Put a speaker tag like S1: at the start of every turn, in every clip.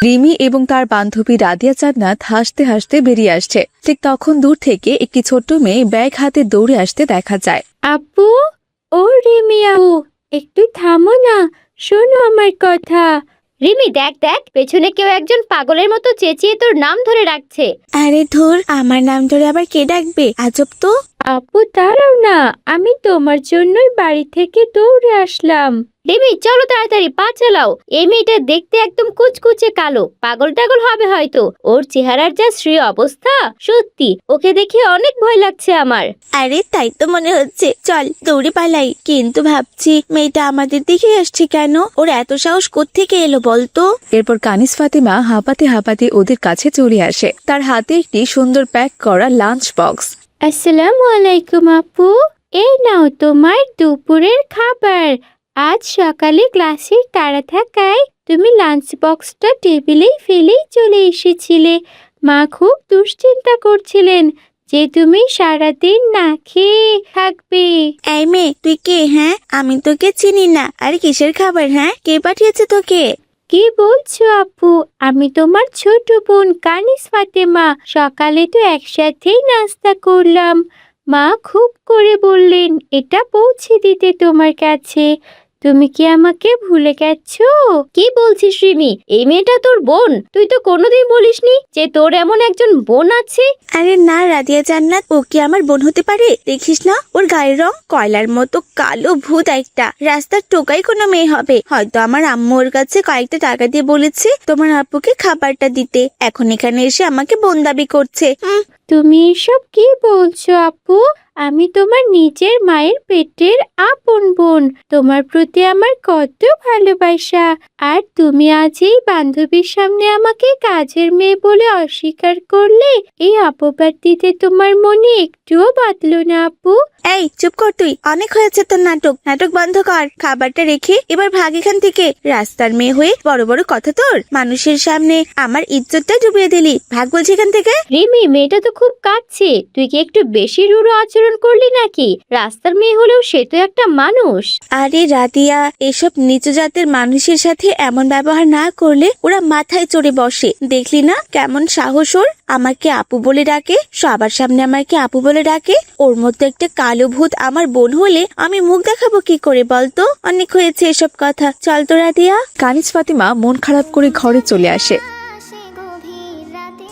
S1: রিমি এবং তার বান্ধবী রাদিয়া জান্নাত হাসতে হাসতে বেরিয়ে আসছে। ঠিক তখন দূর থেকে একটি ছোট্ট মেয়ে ব্যাগ হাতে দৌড়ে আসতে দেখা যায়।
S2: আপু, ও রিমি আপু, একটু থামো না, শোনো আমার কথা। রিমি দেখ দেখ, পেছনে কেউ একজন পাগলের মতো চেঁচিয়ে তোর নাম ধরে রাখছে।
S3: আরে ধুর, আমার নাম ধরে আবার কে ডাকবে? আজব তো।
S2: আপু দাঁড়াও না, আমি তোমার জন্যই বাড়ি থেকে দৌড়ে আসলাম। রিমি চলো তাড়াতাড়ি, পা চালাও। এই মেয়েটা দেখতে একদম কুচকুচে কালো, পাগল টাগল হবে হয়তো। ওর চেহারার যা শ্রী অবস্থা, সত্যি ওকে দেখে অনেক ভয় লাগছে আমার।
S3: আরে তাই তো মনে হচ্ছে, চল দৌড়ে পালাই। কিন্তু ভাবছি মেয়েটা আমাদের দিকে আসছে কেন? ওর এত সাহস কোত্থেকে এলো বলতো?
S1: এরপর কানিজ ফাতিমা হাঁপাতে হাঁপাতে ওদের কাছে চলে আসে। তার হাতে একটি সুন্দর প্যাক করা লাঞ্চ বক্স।
S2: আসসালামু আলাইকুম আপু, এই নাও তোমার দুপুরের খাবার। আজ সকালে ক্লাসের তাড়া থাকায় তুমি লাঞ্চ বক্সটা টেবিলেই ফেলেই চলে এসেছিলে। মা খুব দুশ্চিন্তা করছিলেন যে তুমি সারাদিন না খেয়ে থাকবে।
S3: এই মেয়ে, তুই কে? হ্যাঁ, আমি তোকে চিনি না। আরে কিসের খাবার? হ্যাঁ, কে পাঠিয়েছে তোকে?
S2: কি বলছো আপু? আমি তোমার ছোট বোন কানিজ ফাতেমা। সকালে তো একসাথেই নাস্তা করলাম। মা খুব করে বললেন এটা পৌঁছে দিতে তোমার কাছে। তুমি কি আমাকে ভুলে গেছো? কি বলছিস রিমি? এই মেয়েটা তোর বোন? তুই তো কোনোদিন বলিসনি যে তোর এমন একজন বোন আছে।
S3: আরে না রাদিয়া জান্নাত, ও কি আমার বোন হতে পারে? দেখিস না ওর গায়ের রং কয়লার মতো কালো ভূত একটা। রাস্তার টোকাই কোনো মেয়ে হবে। হয়তো আমার আম্মু ওর কাছে কয়েকটা টাকা দিয়ে বলেছে তোমার আপুকে খাবারটা দিতে। এখন এখানে এসে আমাকে বোন দাবি করছে।
S2: তুমি এসব কি বলছো আপু? আমি তোমার নিজের মায়ের পেটের আপন বোন। তোমার প্রতি আমার কত ভালোবাসা। আর তুমি আজ এই বান্ধবীর সামনে আমাকে কাজের মেয়ে বলে অস্বীকার করলে। এই অপবাদ দিতে তোমার মনে একটুও বাঁধলো না আপু?
S3: এই চুপ কর তুই, অনেক হয়েছে তোর নাটক। নাটক বন্ধ কর, খাবারটা রেখে এবার ভাগ এখান থেকে। রাস্তার মেয়ে হয়ে বড় বড় কথা তোর। মানুষের সামনে আমার ইজ্জতটা ডুবিয়ে দিলি। ভাগ বলছি এখান থেকে।
S2: রিমি, মেয়েটা তো খুব কাঁদছে। তুই কি একটু বেশি রূঢ় আচরণ করলি নাকি? রাস্তার মেয়ে হলেও সে তো একটা মানুষ।
S3: আরে রাদিয়া, এসব নিচু জাতের মানুষের সাথে এমন ব্যবহার না করলে ওরা মাথায় চড়ে বসে। দেখলি না কেমন সাহস ওর? আমাকে আপু বলে ডাকে, সবার সামনে আমাকে আপু বলে ডাকে। ওর মতো একটা কালো ভূত আমার বোন হলে আমি মুখ দেখাবো কি করে বলতো? অনেক হয়েছে এসব কথা, চল তো রাদিয়া।
S1: কানিজ ফাতিমা মন খারাপ করে ঘরে চলে আসে।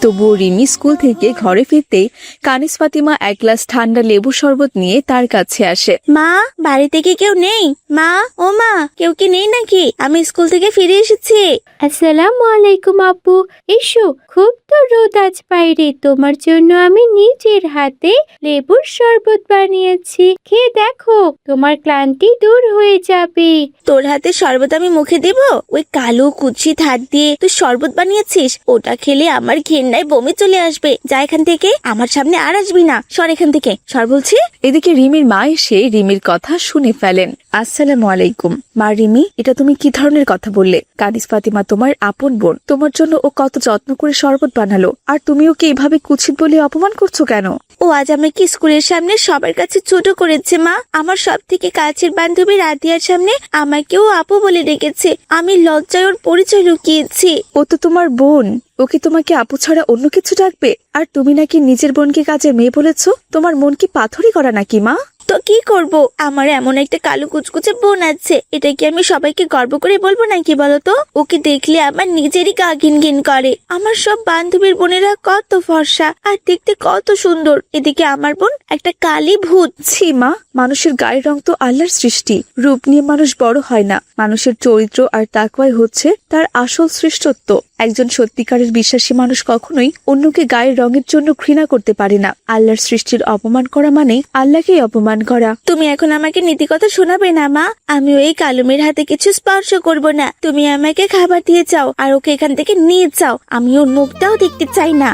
S1: তবুও রিমি স্কুল থেকে ঘরে ফিরতেই কানিজ ফাতিমা এক গ্লাস ঠান্ডা লেবু শরবত নিয়ে তার কাছে আসে।
S3: মা, বাড়িতে কি কেউ নেই? মা, ও মা, কেউ কি নেই নাকি? আমি স্কুল থেকে ফিরে এসেছি।
S2: আসসালামু আলাইকুম আপু, এসো। খুব তো রোদ আজ বাইরে, তোমার জন্য আমি নিজের হাতে লেবুর শরবত বানিয়েছি। খেয়ে দেখো, তোমার ক্লান্তি দূর হয়ে যাবে।
S3: তোর হাতে শরবত আমি মুখে দেব? ওই কালো কুৎসিত হাত দিয়ে তুই শরবত বানিয়েছিস? ওটা খেলে আমার ঘেন্নায় বমি চলে আসবে। যা এখান থেকে, আমার সামনে আর আসবি না। সর এখান থেকে, সর বলছি।
S1: এদিকে রিমির মা এসে রিমির কথা শুনে ফেলেন। আসসালামু আলাইকুম। মা, রিমি, এটা তুমি কি ধরনের কথা বললে? কানিজ ফাতিমা তোমার আপন বোন। তোমার জন্য ও কত যত্ন করে শরবত বানালো, আর তুমি ওকে এভাবে কুৎসিত বলে অপমান করছো কেন?
S3: ও আজ আমাকে স্কুলের সামনে সবার কাছে ছোট করেছে মা। আমার সব থেকে কাছের বান্ধবী রাদিয়ার সামনে আমাকেও আপু বলে ডেকেছে। আমি লজ্জায় ওর পরিচয় লুকিয়েছি।
S1: ও তো তোমার বোন, ওকে তোমাকে আপু ছাড়া অন্য কিছু ডাকবে? আর তুমি নাকি নিজের বোনকে কাজের মেয়ে বলেছো। তোমার মন কি পাথরই করা নাকি মা?
S3: তো কি করব, আমার এমন একটা কালো কুচকুচে বোন আছে। এটা কি আমি সবাইকে গর্ব করে বলবো নাকি বলতো? ওকে দেখলে আমার নিজেরই গা ঘিন ঘিন করে। আমার সব বান্ধবীর বোনেরা কত ফর্সা আর দেখতে কত সুন্দর, এদিকে আমার বোন একটা কালি ভূত।
S1: ছি মা, মানুষের গায়ের রং তো আল্লাহর সৃষ্টি। রূপ নিয়ে মানুষ বড় হয় না। মানুষের চরিত্র আর তাকওয়াই হচ্ছে তার আসল শ্রেষ্ঠত্ব। একজন সত্যিকারের বিশ্বাসী মানুষ কখনোই অন্যকে গায়ের রঙের জন্য ঘৃণা করতে পারে না। আল্লাহর সৃষ্টির অপমান করা মানে আল্লাহকেই অপমান করা।
S3: তুমি এখন আমাকে নীতি কথা শোনাবে না মা। আমি ওই কালুমের হাতে কিছু স্পর্শ করব না। তুমি আমাকে খাবার দিয়ে যাও আর ওকে এখান থেকে নিয়ে যাও। আমি ওর মুখটাও দেখতে চাই না।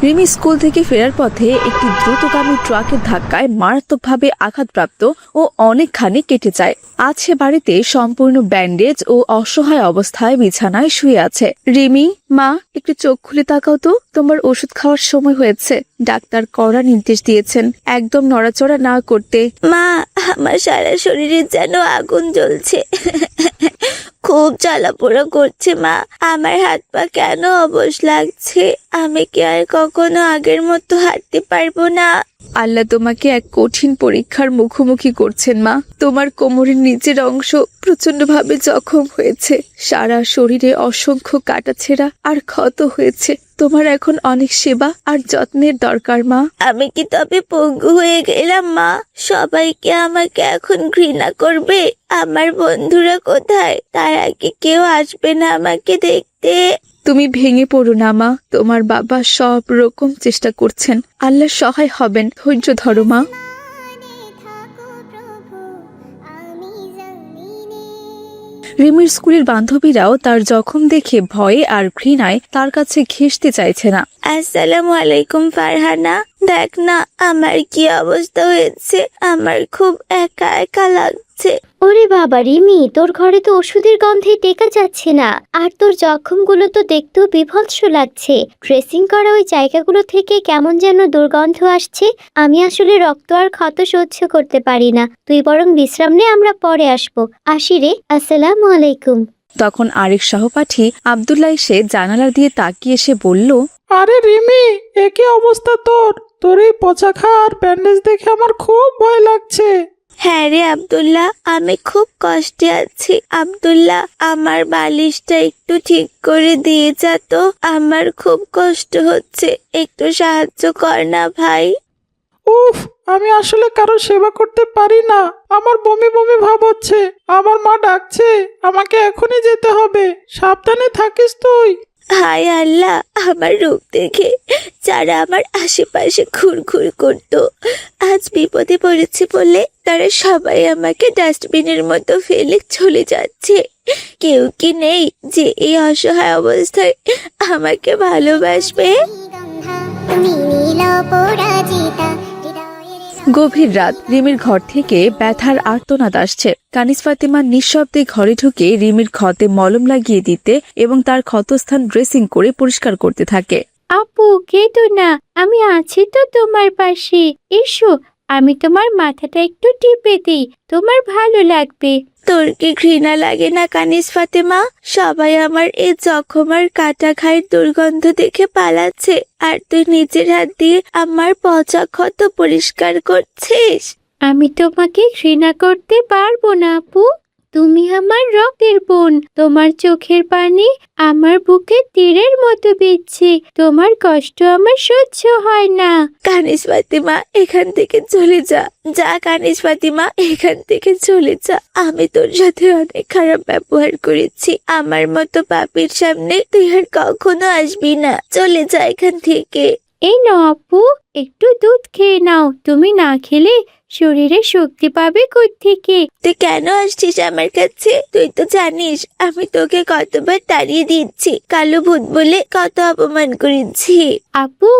S1: রিমি স্কুল থেকে ফেরার পথে একটি দ্রুতগামী ট্রাকের ধাক্কায় মারাত্মকভাবে আঘাতপ্রাপ্ত ও অনেকখানি কেটে যায়। আজ সে বাড়িতে সম্পূর্ণ ব্যান্ডেজ ও অসহায় অবস্থায় বিছানায় শুয়ে আছে। রিমি, মা, একটু চোখ খুলে তাকাও তো, তোমার ওষুধ খাওয়ার সময় হয়েছে। ডাক্তার কড়া নির্দেশ দিয়েছেন একদম নড়াচড়া না করতে।
S3: মা, আমার সারা শরীরে যেন আগুন জ্বলছে। খুব জ্বালাপোড়া করছে মা। আমার হাত পা কেন অবশ লাগছে? আমি কি আর কখনো আগের মতো হাঁটতে পারবো না?
S1: আল্লাহ তোমাকে এক কঠিন পরীক্ষার মুখোমুখি করছেন মা। তোমার কোমরের নিচের অংশ প্রচন্ডভাবে জখম হয়েছে, সারা শরীরে অসংখ্য কাটাছেঁড়া আর ক্ষত হয়েছে। তোমার এখন অনেক সেবা আর যত্নের দরকার মা।
S3: আমি কি তবে পঙ্গু হয়ে গেলাম মা? সবাইকে আমাকে এখন ঘৃণা করবে। আমার বন্ধুরা কোথায়? তারা কি কেউ আসবে না আমাকে দেখতে?
S1: তুমি ভেঙে পড়ো না মা, তোমার বাবা সব রকম চেষ্টা করছেন, আল্লাহ সহায় হবেন। ধৈর্য ধরো মা। রিমির স্কুলের বান্ধবীরাও তার জখম দেখে ভয়ে আর ঘৃণায় তার কাছে ঘেঁষতে চাইছে না।
S3: আসসালামু আলাইকুম ফারহানা। দেখ না আমার কি অবস্থা হয়েছে। আমার খুব একা একা লাগছে।
S2: ওরে বাবা রিমি, তোর ঘরে তো ওষুধের গন্ধে টেকা যাচ্ছে না, আর তোর জখমগুলো তো দেখতেও বিভৎস লাগছে। ড্রেসিং করা ওই জায়গাগুলো থেকে কেমন যেন দুর্গন্ধ আসছে। আমি আসলে রক্ত আর ক্ষত সহ্য করতে পারি না। তুই বরং বিশ্রাম নে, আমরা পরে আসবো। আসি রে, আসসালামু আলাইকুম।
S1: তখন আরেক সহপাঠী আব্দুল্লাহ এসে জানালা দিয়ে তাকিয়ে এসে বলল,
S4: আরে রিমি, একই অবস্থা তোর। তোর এই পচা খাওয়ার ব্যান্ডেজ দেখে আমার খুব ভয় লাগছে।
S3: হ্যাঁ রে আব্দুল্লাহ, আমি খুব কষ্টে আছি। আব্দুল্লাহ, আমার বালিশটা একটু ঠিক করে দিয়ে যা তো। আমার খুব কষ্ট হচ্ছে, একটু সাহায্য কর না ভাই।
S4: উফ, আমি আসলে কারো সেবা করতে পারি না। আমার বমি বমি ভাব হচ্ছে। আমার মা ডাকছে, আমাকে এখনই যেতে হবে। সাবধানে থাকিস তুই।
S3: হায় আল্লাহ, আমার রূপ দেখে যারা আমার আশেপাশে ঘুরঘুর করতো, আজ বিপদে পড়েছি বলে তারা সবাই আমাকে ডাস্টবিনের মতো ফেলে চলে যাচ্ছে। কেউ কি নেই যে এই অসহায় অবস্থায় আমাকে ভালোবাসবে?
S1: গভীর রাত। রিমির ঘর থেকে ব্যথার আর্তনাদ আসছে। কানিস ফাতেমা নিঃশব্দে ঘরে ঢুকে রিমির ক্ষতে মলম লাগিয়ে দিতে এবং তার ক্ষতস্থান ড্রেসিং করে পরিষ্কার করতে থাকে।
S2: আপু, কেঁদো না, আমি আছি তো তোমার পাশে। এসো, আমি তোমার মাথাটা একটু টিপে দিই, তোমার ভালো লাগবে।
S3: তোর কি ঘৃণা লাগে না কানিস ফাতেমা? সবাই আমার এই জখম আর কাটা ঘায়ের দুর্গন্ধ দেখে পালাচ্ছে, আর তুই নিজের হাত দিয়ে আমার পচা ক্ষত পরিষ্কার করছিস।
S2: আমি তোমাকে ঘৃণা করতে পারবো না আপু। তুমি আমার রক্তের বোন। তোমার চোখের পানি আমার বুকে তীরের মতো বিচ্ছে। তোমার কষ্ট আমার সহ্য হয় না।
S3: কানিস ফাতিমা, এখান থেকে চলে যা। যা কানিস ফাতিমা, এখান থেকে চলে যা। আমি তোর সাথে অনেক খারাপ ব্যবহার করেছি। আমার মতো পাপীর সামনে তুই আর কখনো আসবি না। চলে যা এখান থেকে।
S2: এই নাও আপু, একটু দুধ খেয়ে নাও। তুমি না খেলে শরীরে শক্তি পাবে কোত্থেকে?
S3: তুই কেন আসছিস আমার কাছে? তুই তো জানিস আমি তোকে কতবার তাড়িয়ে দিচ্ছি, কালো ভূত বলে কত অপমান করেছি।
S2: আপু,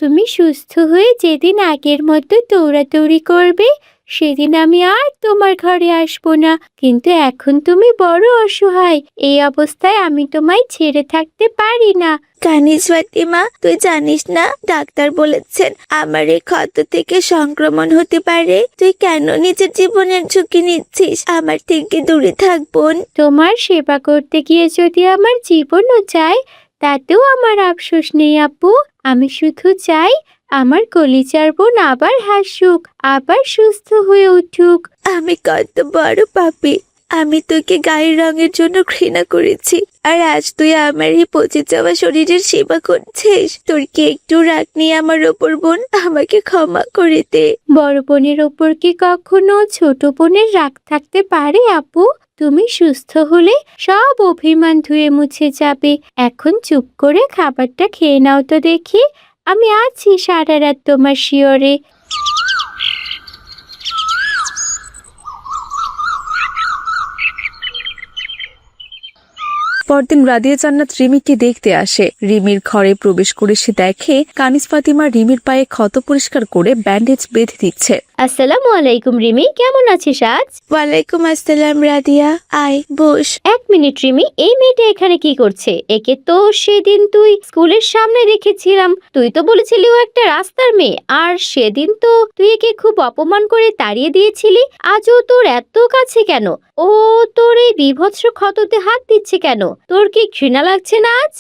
S2: তুমি সুস্থ হয়ে যেদিন আগের মতো দৌড়াদৌড়ি করবে, সেদিন আমি আর তোমার ঘরে আসবো না। কিন্তু এখন তুমি বড় অসহায়। এই অবস্থায় আমি তোমায় ছেড়ে থাকতে পারি না।
S3: কানিস ফাতিমা, তুই জানিস না ডাক্তার বলেছেন আমার এই ক্ষত থেকে সংক্রমণ হতে পারে। তুই কেন নিজের জীবনের ঝুঁকি নিচ্ছিস? আমার থেকে দূরে থাক বোন।
S2: তোমার সেবা করতে গিয়ে যদি আমার জীবনও যায়, তাতেও আমার আফসোস নেই আপু। আমি শুধু চাই আমার কলিজার বোন আবার হাসুক, আবার সুস্থ হয়ে উঠুক।
S3: আমি কত বড় পাপী। আমি তোকে গায়ের রঙের জন্য ঘৃণা করেছি, আর আজ তুই আমার এই পচে যাওয়া শরীরের সেবা করছিস। তোর কি একটু রাগ নেই আমার ওপর বোন? আমাকে ক্ষমা করে দে।
S2: বড় বোনের ওপর কি কখনো ছোট বোনের রাগ থাকতে পারে আপু? তুমি সুস্থ হলে সব অভিমান ধুয়ে মুছে যাবে। এখন চুপ করে খাবারটা খেয়ে নাও তো দেখি। আমি আছি সারা রাত তোমার শিয়রে।
S1: পরদিন রাদিয়া জান্নাত রিমিকে দেখতে আসে। রিমির ঘরে প্রবেশ করে সে দেখে কানিস ফাতিমা রিমির পায়ে ক্ষত পরিষ্কার করে ব্যান্ডেজ বেঁধে দিচ্ছে।
S2: আসসালামু আলাইকুম রিমি, কেমন আছিস আজ?
S3: ওয়ালাইকুম আসসালাম রাদিয়া, আয় বস।
S2: 1 মিনিট রিমি, এই মেয়েটা এখানে কি করছে? একে তো সেদিন তুই স্কুলের সামনে দেখেছিলাম, তুই তো বলেছিলি ও একটা রাস্তার মেয়ে, আর সেদিন তো তুই একে খুব অপমান করে তাড়িয়ে দিয়েছিলি। আজও তোর এত কাছে কেন? ও তোর এই বীভৎস ক্ষততে হাত দিচ্ছে কেন? তোর কি ঘৃণা লাগছে না আজ?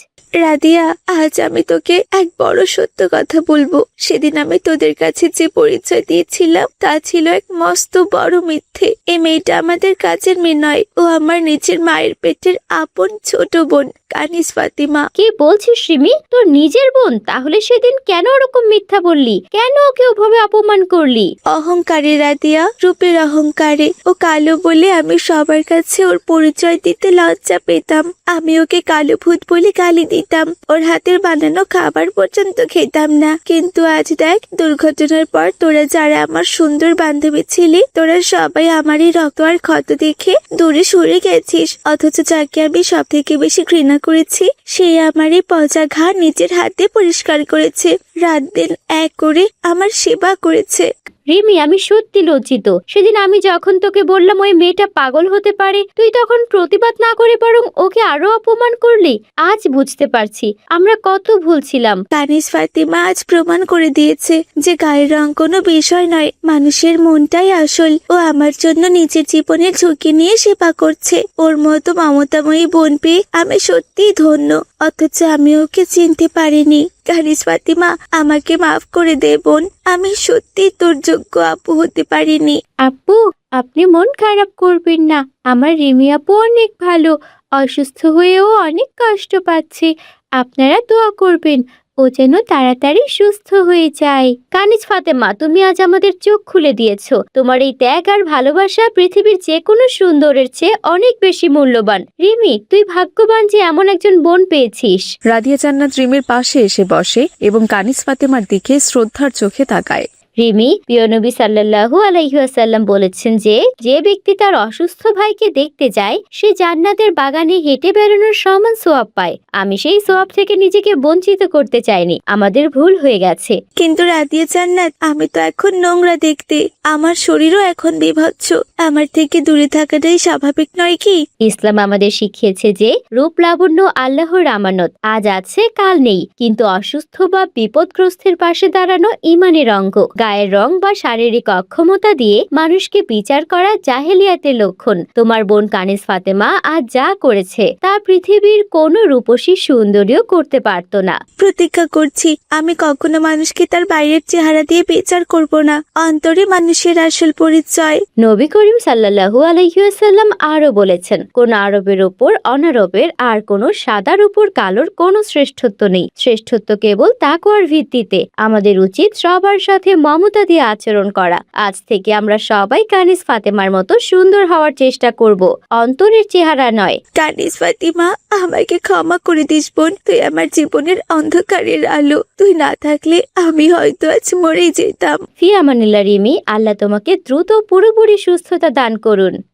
S3: রাদিয়া, আজ আমি তোকে এক বড় সত্য কথা বলবো। সেদিন আমি তোদের কাছে যে পরিচয় দিয়েছিলাম তা ছিল এক মস্ত বড় মিথ্যে। এই মেয়েটা আমাদের কাছের মেয়ে নয়, ও আমার নিজের মায়ের পেটের আপন ছোট বোন কানিস ফাতিমা।
S2: কি বলছিস রিমি? তোর নিজের বোন? তাহলে সেদিন কেন ওরকম মিথ্যা বললি? কেন ওকে ওভাবে অপমান করলি?
S3: অহংকারে রাদিয়া, রূপের অহংকারে। ও কালো বলে আমি সবার কাছে ওর পরিচয় দিতে লজ্জা পেতাম। আমি ওকে কালো ভূত বলে গালি দিতাম, ওর হাতের বানানো খাবার পর্যন্ত খেতাম না। কিন্তু আজ দেখ, দুর্ঘটনার পর তোরা যারা আমার সুন্দর বান্ধবী ছিলি, তোরা সবাই আমারই রক্ত আর ক্ষত দেখে দূরে সরে গেছিস। অথচ যাকে আমি সব থেকে বেশি ঘৃণা করেছি, সে আমার এই পচা ঘা নিজের হাতে পরিষ্কার করেছে, রাত দিন এক করে আমার সেবা করেছে।
S2: রিমি, আমি সত্যি লজ্জিত। সেদিন আমি যখন তোকে বললাম ওই মেয়েটা পাগল হতে পারে, তুই তখন প্রতিবাদ না করে বরং ওকে আরো অপমান করলি। আজ বুঝতে পারছি আমরা কত ভুল ছিলাম।
S3: কানিস ফাতিমা আজ প্রমাণ করে দিয়েছে যে গায়ের রং কোনো বিষয় নয়, মানুষের মনটাই আসল। ও আমার জন্য নিজের জীবনের ঝুঁকি নিয়ে সেবা করছে। ওর মতো মমতাময়ী বোন পেয়ে আমি সত্যিই ধন্য, অথচ আমি ওকে চিনতে পারিনি। কানিস ফাতিমা, আমাকে মাফ করে দে বোন, আমি সত্যি তোর যোগ্য আপু হতে পারিনি।
S2: আপু, আপনি মন খারাপ করবেন না। আমার রিমি আপু অনেক ভালো, অসুস্থ হয়েও অনেক কষ্ট পাচ্ছে। আপনারা দোয়া করবেন ও যেন তাড়াতাড়ি সুস্থ হয়ে যায়। কানিজ ফাতেমা, তুমি আজ আমাদের চোখ খুলে দিয়েছো। তোমার এই ত্যাগ আর ভালোবাসা পৃথিবীর যে কোনো সুন্দরের চেয়ে অনেক বেশি মূল্যবান। রিমি, তুই ভাগ্যবান যে এমন একজন বোন পেয়েছিস।
S1: রাদিয়া জান্নাত রিমির পাশে এসে বসে এবং কানিস ফাতিমার দিকে শ্রদ্ধার চোখে তাকায়।
S2: রিমি, প্রিয় নবী সাল্লাল্লাহু আলাইহি ওয়াসাল্লাম বলেছেন যে যে ব্যক্তি তার অসুস্থ ভাইকে দেখতে যায় সে জান্নাতের বাগানে হেঁটে বেড়ানোর সমান সোয়াব পায়। আমি সেই সোয়াব থেকে নিজেকে বঞ্চিত করতে চাইনি, আমাদের ভুল হয়ে গেছে।
S3: কিন্তু রাদিয়া জান্নাত, আমি তো এখন নোংরা দেখতে, আমার শরীরও এখন বিভৎস। আমার থেকে দূরে থাকাটাই স্বাভাবিক নয় কি?
S2: ইসলাম আমাদের শিখিয়েছে যে রূপ লাবণ্য আল্লাহর আমানত, আজ আছে কাল নেই, কিন্তু অসুস্থ বা বিপদগ্রস্তের পাশে দাঁড়ানো ঈমানের অঙ্গ। গায়ের রং বা শারীরিক অক্ষমতা দিয়ে মানুষকে বিচার করা জাহেলিয়াতের লক্ষণ। তোমার বোন কানিস ফাতেমা আজ যা করেছে তা পৃথিবীর কোনো রূপসী সুন্দরীও করতে পারত না।
S3: প্রতিজ্ঞা করছি, আমি কখনো মানুষকে তার বাইরের চেহারা দিয়ে বিচার করব না। অন্তরে মানুষের আসল পরিচয়।
S2: নবী করিম সাল্লাল্লাহু আলাইহি ওয়াসাল্লাম আরো বলেছেন, কোন আরবের উপর অনারবের আর কোন সাদার উপর কালোর কোনো শ্রেষ্ঠত্ব নেই। শ্রেষ্ঠত্ব কেবল তাকওয়ার ভিত্তিতে। আমাদের উচিত সবার সাথে মমতা দিয়ে আচরণ করা। আজ থেকে আমরা সবাই কানিস ফাতেমার মতো সুন্দর হওয়ার চেষ্টা করব, অন্তরের চেহারা নয়।
S3: কানিস ফাতিমা, আমাকে ক্ষমা করে দিস বোন, তুই আমার জীবনের অন্ধকারের আলো। তুই না থাকলে আমি হয়তো আজ মরেই যেতাম।
S2: ফি আমানিল্লাহ রিমি, আল্লাহ তোমাকে দ্রুত পুরোপুরি সুস্থতা দান করুন।